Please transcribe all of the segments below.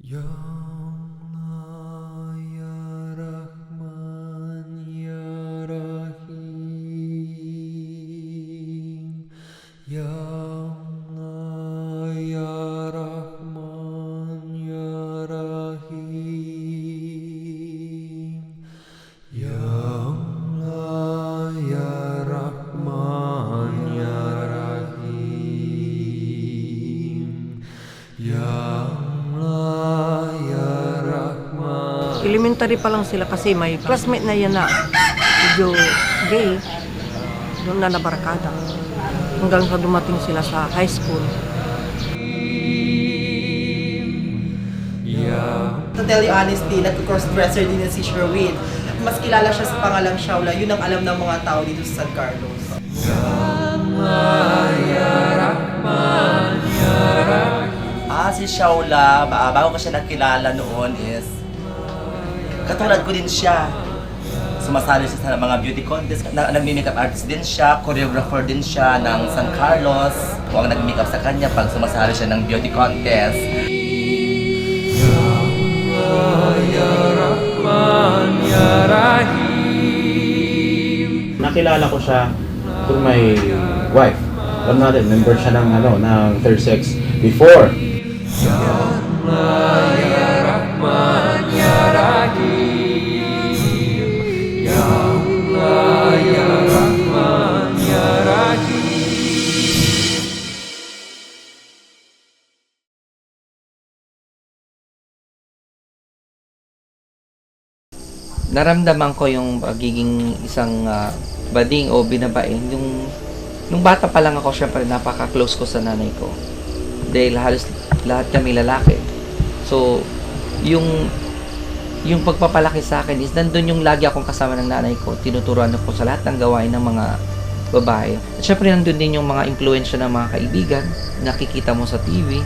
Ya Allah, Ya Rahman, Ya Rahim. Ya Allah, Ya Rahman, Ya Rahim. Ya Allah, Ya Rahman, Ya Rahim. Ya Allah, Ya Rahman. Elementary pa lang sila kasi may classmate na yan na medyo gay, doon na nabarkada. Hanggang sa dumating sila sa high school. To tell you honestly, nag-cross-dresser din si Sherwin. Mas kilala siya sa pangalang Shaula, yun ang alam ng mga tao dito sa San Carlos. Si Shaula, bago ko siya nakilala noon is, katulad ko din siya. Sumasali siya sa mga beauty contest, nagmi-makeup artist din siya, choreographer din siya ng San Carlos. Kung ang nag-makeup sa kanya pag sumasali siya ng beauty contest. Nakilala ko siya through my wife. Alam natin, member siya ng third sex before. Naramdaman ko yung pagiging isang bading o binabae. Nung bata pa lang ako, syempre napaka-close ko sa nanay ko. Dahil halos lahat kami lalaki. So, yung pagpapalaki sa akin is nandun yung lagi akong kasama ng nanay ko. Tinuturuan ako sa lahat ng gawain ng mga babae. At syempre nandun din yung mga impluensya ng mga kaibigan, nakikita mo sa TV,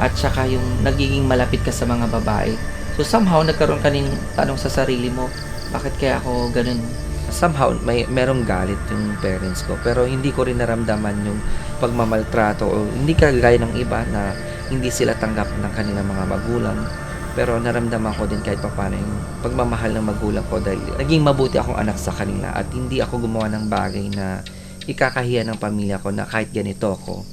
at saka yung nagiging malapit ka sa mga babae. So somehow nagkaroon ka ng tanong sa sarili mo, bakit kaya ako ganun? Somehow merong galit yung parents ko, pero hindi ko rin naramdaman yung pagmamaltrato o hindi kagaya ng iba na hindi sila tanggap ng kanilang mga magulang. Pero naramdaman ko din kahit paano yung pagmamahal ng magulang ko dahil naging mabuti akong anak sa kanila at hindi ako gumawa ng bagay na ikakahiya ng pamilya ko na kahit ganito ako,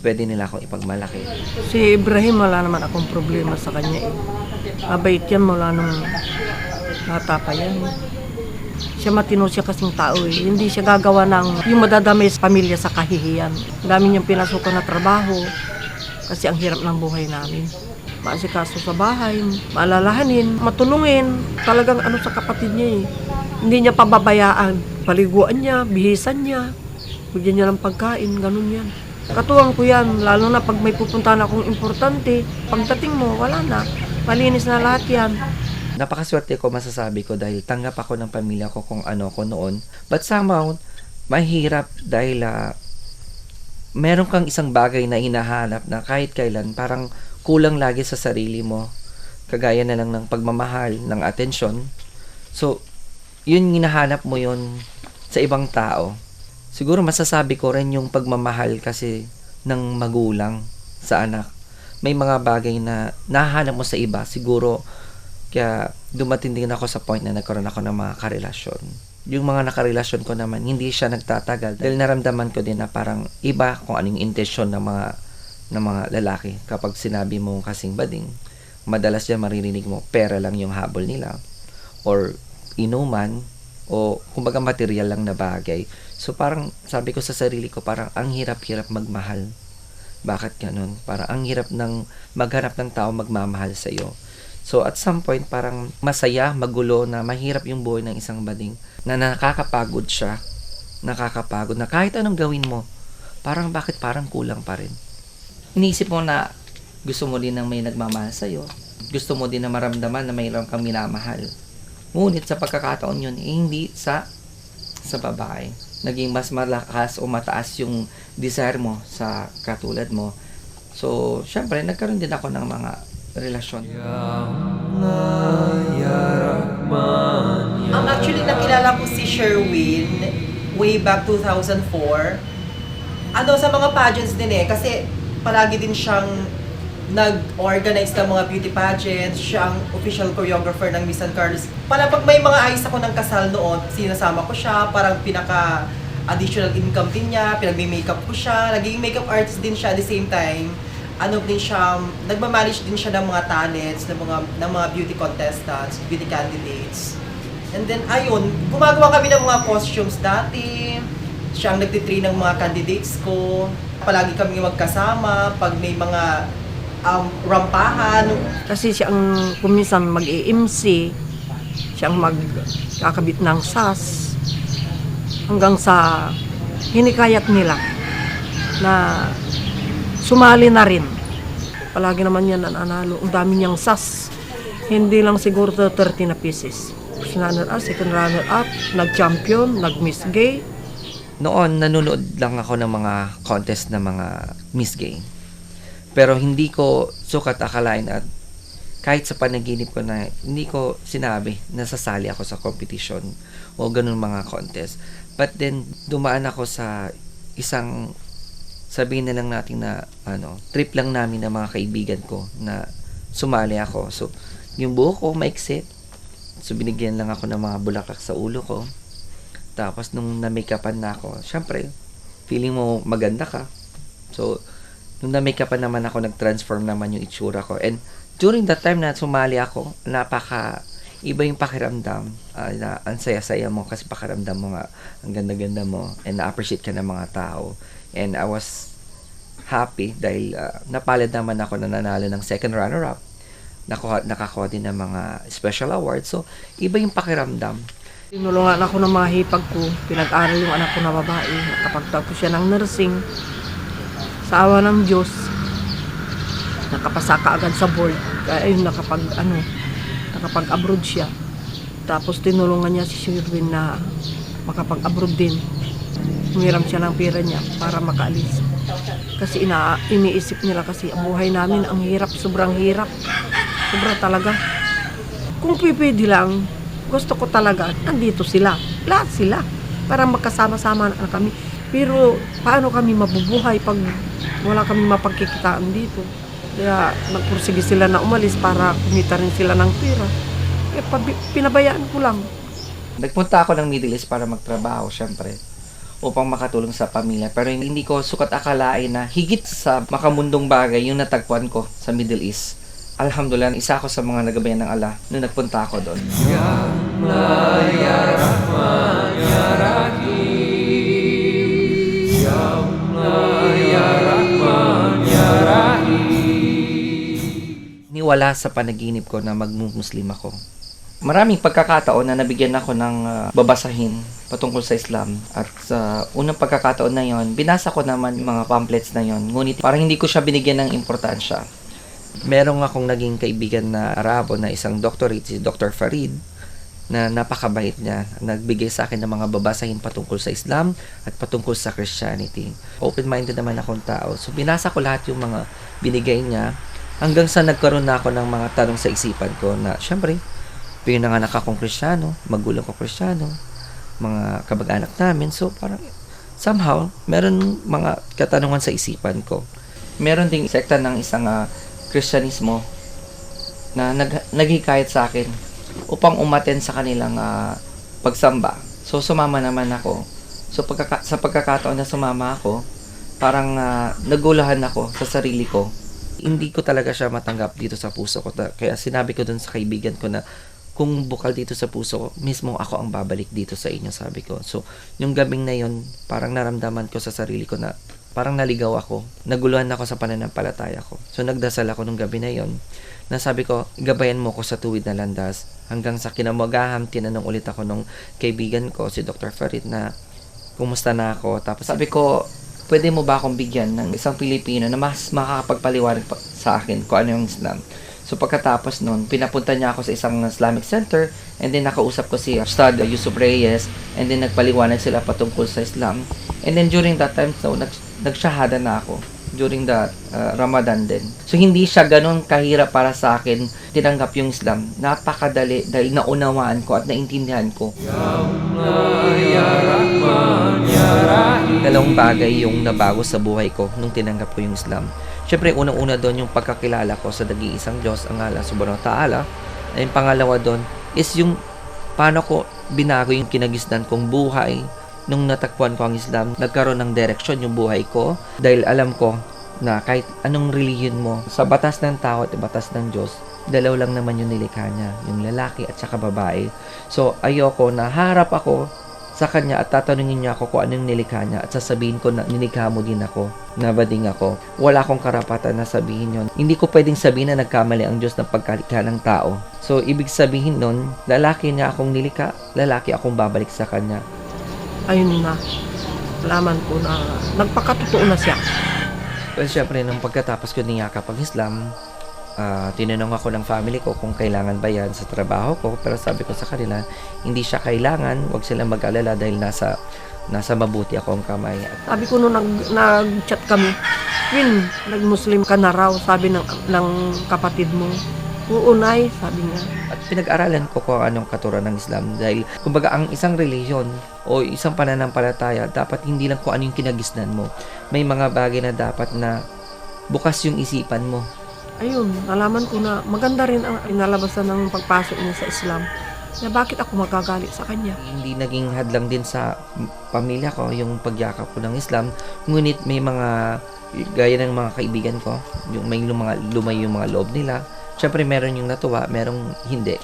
pwede nila akong ipagmalaki. Si Ibrahim, wala naman akong problema sa kanya eh. Mabait yan mula nung bata pa yan. Siya matino siya kasing tao eh. Hindi siya gagawa ng yung madadamay sa pamilya sa kahihiyan. Dami niyang pinasukan na trabaho kasi ang hirap ng buhay namin. Maasikaso sa bahay, maalalahanin, matulungin. Talagang ano sa kapatid niya eh. Hindi niya pababayaan. Paliguan niya, bihisan niya, bigyan niya ng pagkain, ganun yan. Katuwang ko yan, lalo na pag may pupuntahan akong importante. Pagdating mo, wala na. Malinis na lahat yan. Napakaswerte ko masasabi ko dahil tanggap ako ng pamilya ko kung ano ko noon. But somehow, mahirap dahil meron kang isang bagay na hinahanap na kahit kailan parang kulang lagi sa sarili mo. Kagaya na lang ng pagmamahal, ng atensyon. So, yun hinahanap mo yun sa ibang tao. Siguro masasabi ko rin yung pagmamahal kasi ng magulang sa anak. May mga bagay na nahanap mo sa iba. Siguro, kaya dumating din ako sa point na nagkaroon ako ng mga karelasyon. Yung mga nakarelasyon ko naman, hindi siya nagtatagal. Dahil naramdaman ko din na parang iba kung anong intensyon ng mga lalaki. Kapag sinabi mo kasing bading, madalas yan maririnig mo, pera lang yung habol nila. Or inuman, o kumbaga material lang na bagay. So parang sabi ko sa sarili ko, parang ang hirap-hirap magmahal. Bakit ganun? Parang ang hirap ng maghanap ng tao magmamahal sa iyo. So at some point parang masaya, magulo na mahirap yung buhay ng isang bading na nakakapagod siya. Nakakapagod na kahit anong gawin mo, parang bakit parang kulang pa rin. Iniisip mo na gusto mo din ng may nagmamahal sa iyo. Gusto mo din na maramdaman na mayroon kang minamahal. Ngunit sa pagkakataon yun, hindi sa babae. Naging mas malakas o mataas yung desire mo sa katulad mo. So, syempre, nagkaroon din ako ng mga relasyon. Actually, nakilala ko si Sherwin way back 2004. Sa mga pageants din eh. Kasi palagi din siyang nag-organize ng mga beauty pageants. Siya ang official choreographer ng Miss San Carlos. Pala pag may mga ayos ako ng kasal noon, sinasama ko siya, parang pinaka additional income din niya, pinagme-makeup ko siya, naging makeup artist din siya at the same time. Ano din siya, nagmamanage din siya ng mga talents, ng mga beauty contestants, beauty candidates. And then, ayun, gumagawa kami ng mga costumes dati. Siya ang nagtitrain ng mga candidates ko. Palagi kami magkasama pag may mga rampahan. Kasi siya ang kuminsan mag-i-MC, siya ang magkakabit ng SAS, hanggang sa hinikayat nila na sumali na rin. Palagi naman yan nanalo. Ang dami niyang SAS. Hindi lang siguro 30 na pieces. First runner-up, second runner-up, nag-champion, nag-Miss Gay. Noon, nanonood lang ako ng mga contest na mga Miss Gay. Pero hindi ko sukat akalain at kahit sa panaginip ko na hindi ko sinabi na sasali ako sa competition o ganun mga contest. But then, dumaan ako sa isang, sabihin na lang natin na trip lang namin ng mga kaibigan ko na sumali ako. So, yung buhok ko maiksit. So, binigyan lang ako ng mga bulaklak sa ulo ko. Tapos, nung na-makeupan na ako, syempre, feeling mo maganda ka. So, nung na-makeupan naman ako, nag-transform naman yung itsura ko. And during that time na sumali ako, iba yung pakiramdam. Ang saya-saya mo kasi pakiramdam mo nga, ang ganda-ganda mo, and na-appreciate ka ng mga tao. And I was happy dahil napalad naman ako na nanalo ng second runner-up. Nakakuha din ng mga special awards. So, iba yung pakiramdam. Tinulungan ako ng mga hipag ko. Pinag-aral yung anak ko na babae. Nakapagtapos siya ng nursing. Sa awa ng Diyos, nakapasa ka agad sa board. Nakapag-abroad siya. Tapos tinulungan niya si Sherwin na makapag-abroad din. Humiram siya ng pera niya para makaalis. Kasi iniisip nila kasi ang buhay namin ang hirap, sobrang hirap. Sobrang talaga. Kung pipili lang, gusto ko talaga, nandito sila. Lahat sila. Para magkasama-sama na kami. Pero paano kami mabubuhay pag wala kami mapagkikitaan dito? Kaya nagpursige sila na umalis para kumita rin sila ng pera. Pinabayaan ko lang. Nagpunta ako ng Middle East para magtrabaho, syempre, upang makatulong sa pamilya. Pero hindi ko sukat akalain na higit sa makamundong bagay yung natagpuan ko sa Middle East. Alhamdulillah, isa ako sa mga nagabayan ng Allah nung nagpunta ako doon. Niwala sa panaginip ko na magmuslim ako. Maraming pagkakataon na nabigyan ako ng babasahin patungkol sa Islam. At sa unang pagkakataon na yon, binasa ko naman yung mga pamphlets na yon. Ngunit parang hindi ko siya binigyan ng importansya. Merong akong naging kaibigan na Arabo na isang doctorate, si Dr. Farid, na napakabait niya. Nagbigay sa akin ng mga babasahin patungkol sa Islam at patungkol sa Christianity. Open-minded naman akong tao. So binasa ko lahat yung mga binigay niya hanggang sa nagkaroon na ako ng mga tanong sa isipan ko na syempre, pinanganak akong Kristiyano, magulang ko Kristiyano, mga kabag-anak namin. So parang somehow, meron mga katanungan sa isipan ko. Meron ding sekta ng isang Kristyanismo na naghikayat sa akin upang umaten sa kanilang pagsamba. So sumama naman ako. So sa pagkakataon na sumama ako, parang nagulahan ako sa sarili ko. Hindi ko talaga siya matanggap dito sa puso ko. Kaya sinabi ko dun sa kaibigan ko na kung bukal dito sa puso ko, mismo ako ang babalik dito sa inyo, sabi ko. So, yung gabing na yun, parang naramdaman ko sa sarili ko na parang naligaw ako. Naguluhan ako sa pananampalataya ko. So, nagdasal ako nung gabi na yun. Na sabi ko, gabayan mo ko sa tuwid na landas. Hanggang sa kinamagahan, tinanong ulit ako nung kaibigan ko, si Dr. Farid, na kumusta na ako. Tapos sabi ko, pwede mo ba akong bigyan ng isang Pilipino na mas makakapagpaliwanag sa akin kung ano yung Islam? So pagkatapos nun, pinapunta niya ako sa isang Islamic center and then nakausap ko si Ustad Yusuf Reyes and then nagpaliwanag sila patungkol sa Islam. And then during that time, so, nagsyahada na ako. during the Ramadan din. So hindi siya ganun kahirap para sa akin tinanggap yung Islam. Napakadali dahil naunawaan ko at naintindihan ko. Dalawang bagay yung nabago sa buhay ko nung tinanggap ko yung Islam. Siyempre, unang-una doon yung pagkakilala ko sa nag-iisang Diyos, ang Allah Subhanahu wa Ta'ala. At yung pangalawa doon is yung paano ko binago yung kinagisnan kong buhay. Nung natagpuan ko ang Islam, nagkaroon ng direksyon yung buhay ko dahil alam ko na kahit anong religion mo, sa batas ng tao at batas ng Diyos, dalaw lang naman yung nilikha niya, yung lalaki at saka babae. So, ayoko na harap ako sa kanya at tatanungin niya ako kung anong nilikha niya at sasabihin ko na nilikha mo din ako, nabading ako. Wala akong karapatan na sabihin yon. Hindi ko pwedeng sabihin na nagkamali ang Diyos ng pagkalikha ng tao. So, ibig sabihin nun, lalaki niya akong nilikha, lalaki akong babalik sa kanya. Ayun na, alaman ko na nagpakatotoo na siya. Well, syempre, nung pagkatapos ko niyakap ang Islam, tinanong ako ng family ko kung kailangan ba yan sa trabaho ko. Pero sabi ko sa kanila, hindi siya kailangan, wag silang mag-alala dahil nasa mabuti akong kamay. Sabi ko nung nag-chat kami, Queen, nag-Muslim ka na raw, sabi ng kapatid mo. Oo, Nay, sabi niya. At pinag-aralan ko kung anong katuruan ng Islam dahil kumbaga ang isang relihiyon o isang pananampalataya dapat hindi lang kung ano yung kinagisnan mo. May mga bagay na dapat na bukas yung isipan mo. Ayun, nalaman ko na maganda rin ang inalabasan ng pagpasok niya sa Islam. Na bakit ako magagalit sa kanya? Hindi naging hadlang din sa pamilya ko yung pagyakap ko ng Islam. Ngunit may mga, gaya ng mga kaibigan ko, yung may lumay yung mga loob nila. Siyempre meron yung natuwa, merong hindi.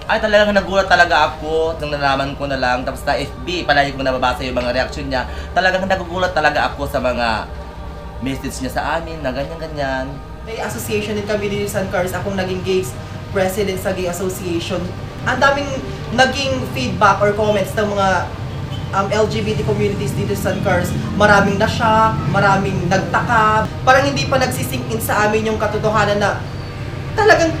Ay, talagang nagulat talaga ako nung nalaman ko na lang. Tapos sa FB, palagi ko nababasa yung mga reaksyon niya. Talagang nagugulat talaga ako sa mga message niya sa amin na ganyan-ganyan. May association din kami dito sa San Carlos. Akong naging gay president sa gay association. Ang daming naging feedback or comments ng mga LGBT communities dito sa San Carlos. Maraming na-shock, maraming nagtaka. Parang hindi pa nagsisink in sa amin yung katotohanan na talagang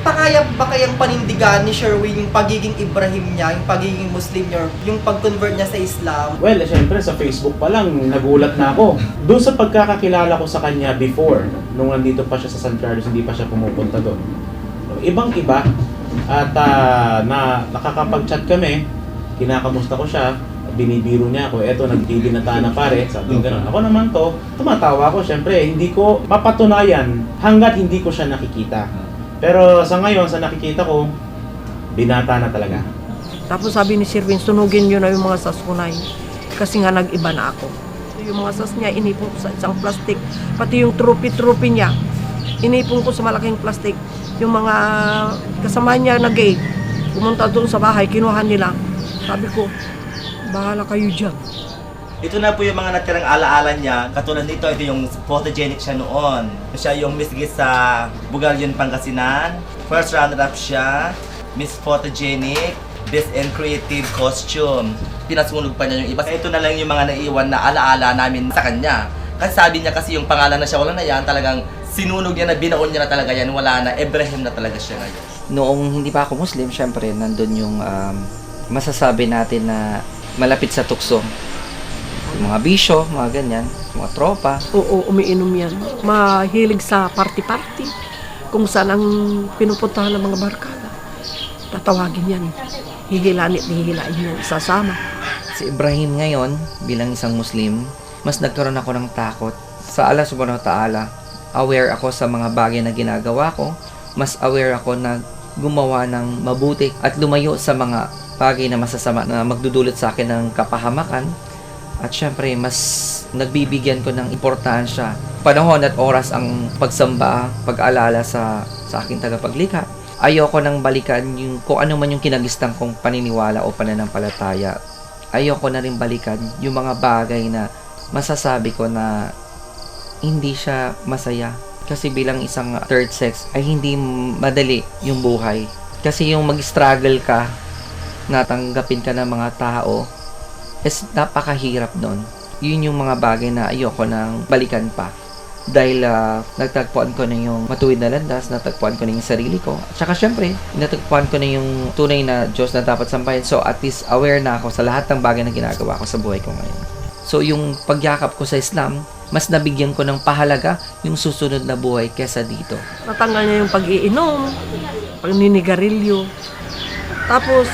pakaya ba kayang panindigan ni Sherwin yung pagiging Ibrahim niya, yung pagiging Muslim niya, yung pag-convert niya sa Islam? Well, syempre sa Facebook pa lang, nagulat na ako. Doon sa pagkakakilala ko sa kanya before, nung nandito pa siya sa San Carlos, hindi pa siya pumupunta doon. Ibang-iba, at nakakapag-chat kami, kinakamusta ko siya, binibiro niya ako, eto nag-TV na tana pare, sabi gano'n. Ako naman to, tumatawa ko, syempre, hindi ko mapatunayan hanggat hindi ko siya nakikita. Pero sa ngayon, sa nakikita ko, binata na talaga. Tapos sabi ni Sherwin, sunugin nyo na yung mga saskunay. Kasi nga nag-iba na ako. Yung mga sas niya, inipon ko sa isang plastic. Pati yung trophy niya, inipon ko sa malaking plastic. Yung mga kasama niya na gay, pumunta doon sa bahay, kinuha nila. Sabi ko, bahala kayo dyan. Ito na po yung mga natirang alaala niya. Katulad nito, ito yung photogenic siya noon. Siya yung Miss Gis sa Bugalyon, Pangasinan. First runner-up siya. Miss Photogenic, Best and Creative Costume. Pinasunog pa niya yung iba. Ito na lang yung mga naiwan na alaala namin sa kanya. Kasi sabi niya kasi yung pangalan na siya, wala na yan. Talagang sinunog niya na, binaon niya na talaga yan. Wala na, Ibrahim na talaga siya ngayon. Noong hindi pa ako Muslim, syempre nandun yung masasabi natin na malapit sa tukso. Yung mga bisyo, mga ganyan, mga tropa. Oo, umiinom yan. Mahilig sa party-party. Kung saan ang pinupuntahan ng mga barkada. Tatawagin yan. Hihilanit, hihilain yan. Isasama. Si Ibrahim ngayon, bilang isang Muslim, mas nagkaroon ako ng takot. Sa Allah Subhanahu wa Ta'ala, aware ako sa mga bagay na ginagawa ko. Mas aware ako na gumawa ng mabuti at lumayo sa mga bagay na masasama na magdudulot sa akin ng kapahamakan. At syempre, mas nagbibigyan ko ng importansya, panahon at oras ang pagsamba, pag-alala sa aking tagapaglikha. Ayoko nang balikan yung kung ano man yung kinagistang kong paniniwala o pananampalataya. Ayoko na rin balikan yung mga bagay na masasabi ko na hindi siya masaya. Kasi bilang isang third sex ay hindi madali yung buhay. Kasi yung mag-struggle ka, natanggapin ka ng mga tao, is napakahirap nun. Yun yung mga bagay na ayoko nang balikan pa. Dahil nagtagpuan ko na yung matuwid na landas, natagpuan ko na yung sarili ko. At saka syempre, natagpuan ko na yung tunay na Diyos na dapat sampahin. So at least aware na ako sa lahat ng bagay na ginagawa ko sa buhay ko ngayon. So yung pagyakap ko sa Islam, mas nabigyan ko ng pahalaga yung susunod na buhay kesa dito. Natanggal niya yung pag-iinom, pagninigarilyo. Tapos,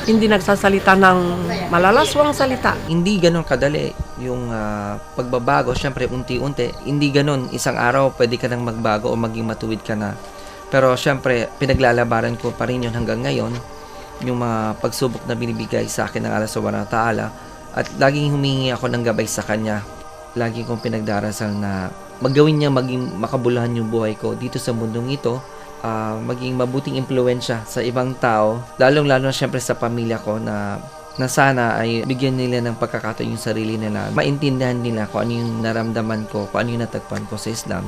hindi nagsasalita ng malalaswang salita. Hindi ganun kadali yung pagbabago. Siyempre, unti-unti. Hindi ganun. Isang araw, pwede ka nang magbago o maging matuwid ka na. Pero siyempre, pinaglalabaran ko pa rin yun hanggang ngayon. Yung mga pagsubok na binibigay sa akin ng Allah Subhanahu wa Ta'ala. At laging humingi ako ng gabay sa Kanya. Lagi kong pinagdarasal na magawin niya maging makabuluhan yung buhay ko dito sa mundong ito. Maging mabuting impluwensya sa ibang tao, lalong-lalo na syempre sa pamilya ko na sana ay bigyan nila ng pagkakataon yung sarili nila, maintindihan nila kung ano yung naramdaman ko, kung ano yung natagpuan ko sa Islam.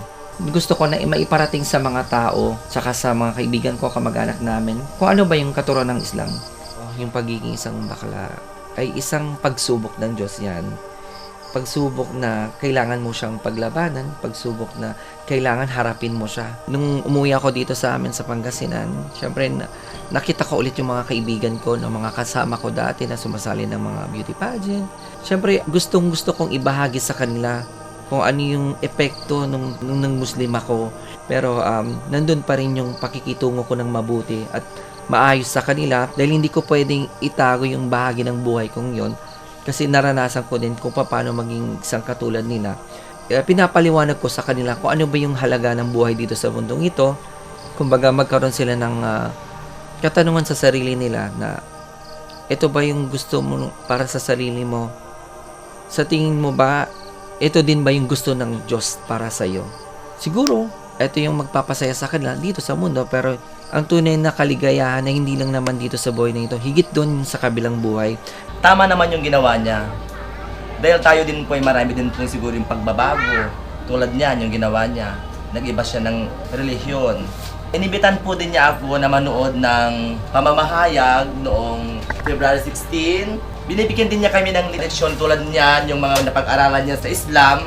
Gusto ko na maiparating sa mga tao, saka sa mga kaibigan ko, kamag-anak namin, kung ano ba yung katuruan ng Islam. Yung pagiging isang bakla ay isang pagsubok ng Diyos yan. Pagsubok na kailangan mo siyang paglabanan, pagsubok na kailangan harapin mo siya. Nung umuwi ako dito sa amin sa Pangasinan, syempre nakita ko ulit yung mga kaibigan ko, ng mga kasama ko dati na sumasali ng mga beauty pageant. Syempre gustong gusto kong ibahagi sa kanila kung ano yung epekto nung Muslim ako. Pero nandun pa rin yung pakikitungo ko ng mabuti at maayos sa kanila dahil hindi ko pwedeng itago yung bahagi ng buhay kong yon. Kasi naranasan ko din kung paano maging isang katulad nila. Pinapaliwanag ko sa kanila kung ano ba yung halaga ng buhay dito sa mundong ito. Kumbaga magkaroon sila ng katanungan sa sarili nila na ito ba yung gusto mo para sa sarili mo? Sa tingin mo ba, ito din ba yung gusto ng Diyos para sa iyo? Siguro, ito yung magpapasaya sa kanila dito sa mundo, pero ang tunay na kaligayahan na hindi lang naman dito sa buhay na ito, higit doon sa kabilang buhay. Tama naman yung ginawa niya. Dahil tayo din po ay marami din po siguro yung pagbabago. Tulad niyan, yung ginawa niya. Nag-iba siya ng relihiyon. Inibitan po din niya ako na manood ng pamamahayag noong February 16. Binibigyan din niya kami ng leksyon tulad niyan, yung mga napag-aralan niya sa Islam.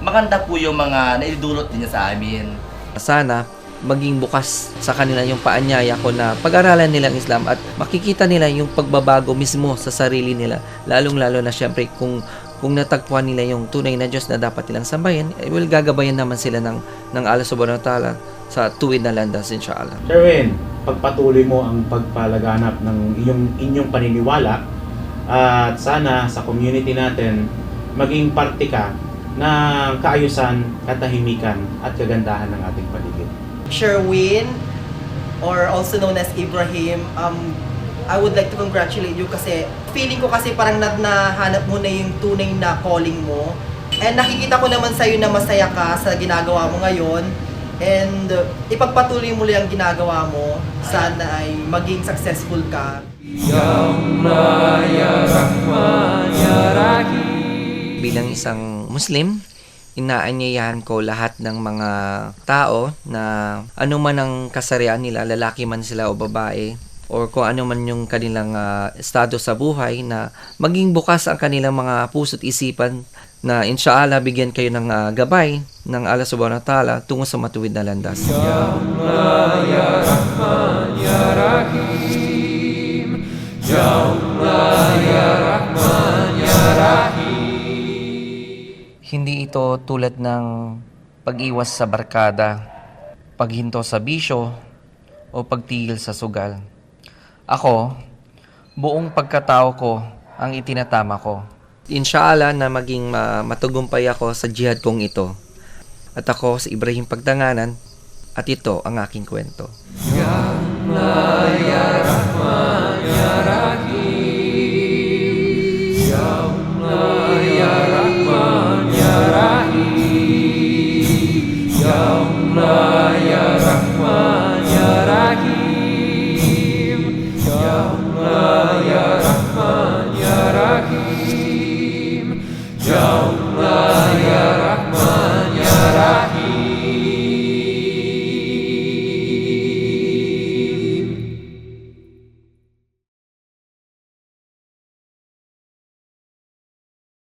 Maganda po yung mga naidulot din niya sa amin. Sana maging bukas sa kanila yung paanyaya ko na pag-aralan nilang Islam at makikita nila yung pagbabago mismo sa sarili nila. Lalong-lalo na syempre kung natagpuan nila yung tunay na Diyos na dapat nilang sambahin, gagabayan naman sila ng Allah Subhanahu wa Ta'ala sa tuwid na landas, inshallah. Sherwin, pagpatuloy mo ang pagpalaganap ng inyong paniniwala at sana sa community natin maging parte ka ng kaayusan, katahimikan at kagandahan ng ating paligid. Sherwin, or also known as Ibrahim, I would like to congratulate you kasi feeling ko kasi parang nahanap mo na yung tunay na calling mo. And nakikita ko naman sa'yo na masaya ka sa ginagawa mo ngayon. And ipagpatuloy mo lang ang ginagawa mo. Sana ay maging successful ka. Bilang isang Muslim, inaanyayahan ko lahat ng mga tao na ano man ang kasarian nila, lalaki man sila o babae, or kung ano man yung kanilang estado sa buhay, na maging bukas ang kanilang mga puso't isipan na inshallah bigyan kayo ng gabay ng Allah Subhanahu wa Ta'ala tungo sa matuwid na landas. Hindi ito tulad ng pag-iwas sa barkada, paghinto sa bisyo, o pagtigil sa sugal. Ako, buong pagkatao ko ang itinatama ko. Inshallah na maging matagumpay ako sa jihad kong ito. At ako si Ibrahim Pagdanganan, at ito ang aking kwento. Ya Allah, Ya Rahman, Ya Rahim.